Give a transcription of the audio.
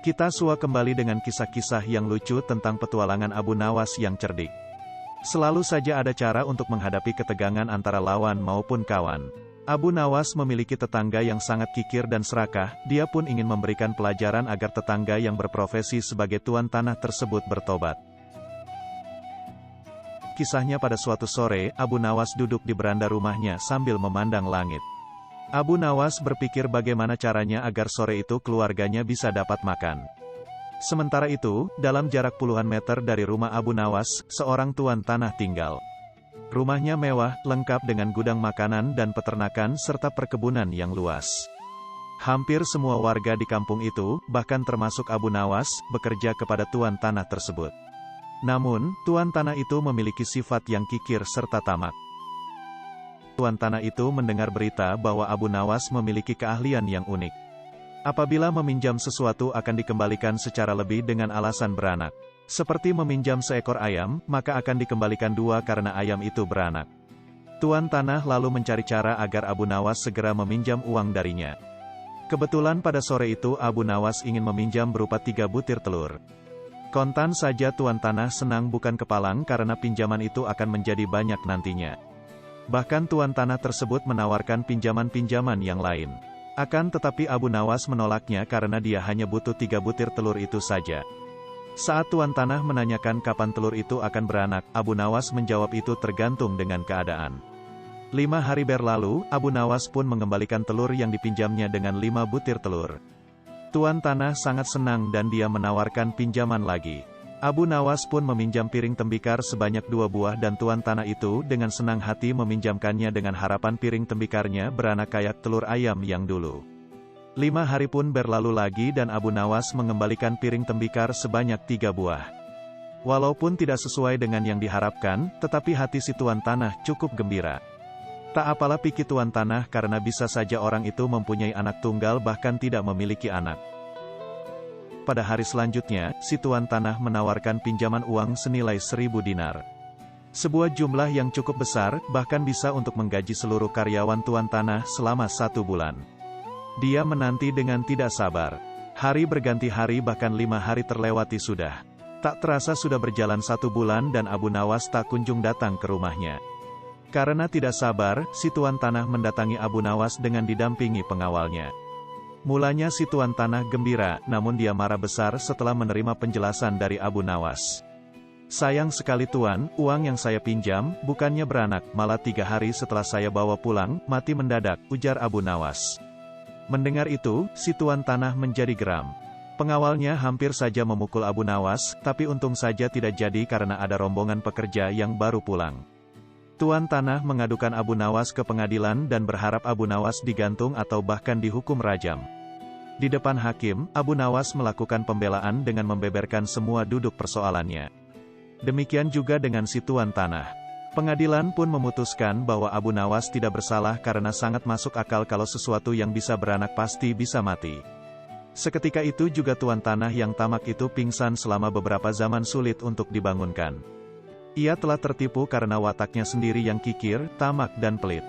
Kita sua kembali dengan kisah-kisah yang lucu tentang petualangan Abu Nawas yang cerdik. Selalu saja ada cara untuk menghadapi ketegangan antara lawan maupun kawan. Abu Nawas memiliki tetangga yang sangat kikir dan serakah, dia pun ingin memberikan pelajaran agar tetangga yang berprofesi sebagai tuan tanah tersebut bertobat. Kisahnya pada suatu sore, Abu Nawas duduk di beranda rumahnya sambil memandang langit. Abu Nawas berpikir bagaimana caranya agar sore itu keluarganya bisa dapat makan. Sementara itu, dalam jarak puluhan meter dari rumah Abu Nawas, seorang tuan tanah tinggal. Rumahnya mewah, lengkap dengan gudang makanan dan peternakan serta perkebunan yang luas. Hampir semua warga di kampung itu, bahkan termasuk Abu Nawas, bekerja kepada tuan tanah tersebut. Namun, tuan tanah itu memiliki sifat yang kikir serta tamak. Tuan tanah itu mendengar berita bahwa Abu Nawas memiliki keahlian yang unik. Apabila meminjam sesuatu akan dikembalikan secara lebih dengan alasan beranak. Seperti meminjam seekor ayam, maka akan dikembalikan 2 karena ayam itu beranak. Tuan tanah lalu mencari cara agar Abu Nawas segera meminjam uang darinya. Kebetulan pada sore itu Abu Nawas ingin meminjam berupa 3 butir telur. Kontan saja tuan tanah senang bukan kepalang karena pinjaman itu akan menjadi banyak nantinya. Bahkan tuan tanah tersebut menawarkan pinjaman-pinjaman yang lain. Akan tetapi Abu Nawas menolaknya karena dia hanya butuh 3 butir telur itu saja. Saat tuan tanah menanyakan kapan telur itu akan beranak, Abu Nawas menjawab itu tergantung dengan keadaan. 5 hari berlalu, Abu Nawas pun mengembalikan telur yang dipinjamnya dengan 5 butir telur. Tuan tanah sangat senang dan dia menawarkan pinjaman lagi. Abu Nawas pun meminjam piring tembikar sebanyak 2 buah dan tuan tanah itu dengan senang hati meminjamkannya dengan harapan piring tembikarnya beranak kayak telur ayam yang dulu. 5 hari pun berlalu lagi dan Abu Nawas mengembalikan piring tembikar sebanyak 3 buah. Walaupun tidak sesuai dengan yang diharapkan, tetapi hati si tuan tanah cukup gembira. Tak apalah pikir tuan tanah karena bisa saja orang itu mempunyai anak tunggal bahkan tidak memiliki anak. Pada hari selanjutnya, si tuan tanah menawarkan pinjaman uang senilai 1.000 dinar. Sebuah jumlah yang cukup besar, bahkan bisa untuk menggaji seluruh karyawan tuan tanah selama 1 bulan. Dia menanti dengan tidak sabar. Hari berganti hari bahkan 5 hari terlewati sudah. Tak terasa sudah berjalan 1 bulan dan Abu Nawas tak kunjung datang ke rumahnya. Karena tidak sabar, si tuan tanah mendatangi Abu Nawas dengan didampingi pengawalnya. Mulanya si tuan tanah gembira, namun dia marah besar setelah menerima penjelasan dari Abu Nawas. Sayang sekali tuan, uang yang saya pinjam, bukannya beranak, malah 3 hari setelah saya bawa pulang, mati mendadak, ujar Abu Nawas. Mendengar itu, si tuan tanah menjadi geram. Pengawalnya hampir saja memukul Abu Nawas, tapi untung saja tidak jadi karena ada rombongan pekerja yang baru pulang. Tuan tanah mengadukan Abu Nawas ke pengadilan dan berharap Abu Nawas digantung atau bahkan dihukum rajam. Di depan hakim, Abu Nawas melakukan pembelaan dengan membeberkan semua duduk persoalannya. Demikian juga dengan si tuan tanah. Pengadilan pun memutuskan bahwa Abu Nawas tidak bersalah karena sangat masuk akal kalau sesuatu yang bisa beranak pasti bisa mati. Seketika itu juga tuan tanah yang tamak itu pingsan selama beberapa zaman sulit untuk dibangunkan. Ia telah tertipu karena wataknya sendiri yang kikir, tamak dan pelit.